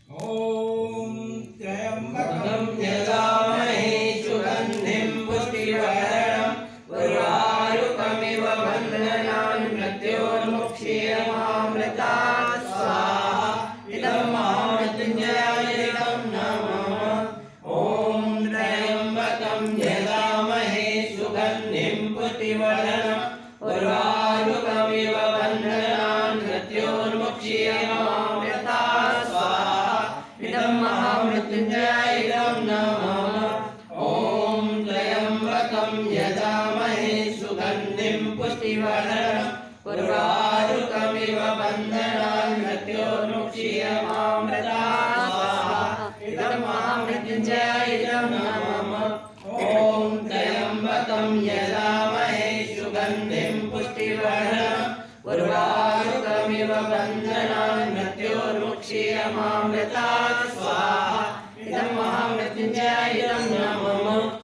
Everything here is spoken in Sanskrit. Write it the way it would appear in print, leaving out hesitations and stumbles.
ॐ त्र्यम्बकं यजामहे सुगन्धिं पुष्टिवर्धनम् उर्वारुकमिव बन्धनान् मृत्योर्मुक्षीयमामृतात् स्वाहा। इदं महामृत्युञ्जयाय नमः। ॐ त्र्यम्बकं यजामहे सुगन्धिं पुष्टिवर्धनम् उर्वारुकमिव बन्धनान् मृत्योर्मुक्षीयमामृतात् स्वाहा। इदं महामृत्युञ्जयाय नमः। ॐ त्र्यम्बकं यजामहे सुगन्धिं पुष्टिवर्धनम् उर्वारुकमिव बन्धनान् मृत्योर्मुक्षीयमामृतात् स्वाहा। इदं महामृत्युञ्जयाय नमः। ॐ त्र्यम्बकं यजामहे सुगन्धिं पुष्टिवर्धनम् उर्वारुकमिव बन्धनान् मृत्योर्मुक्षीयमामृतात् स्वाहा। इदं महामृत्युञ्जयाय नमः।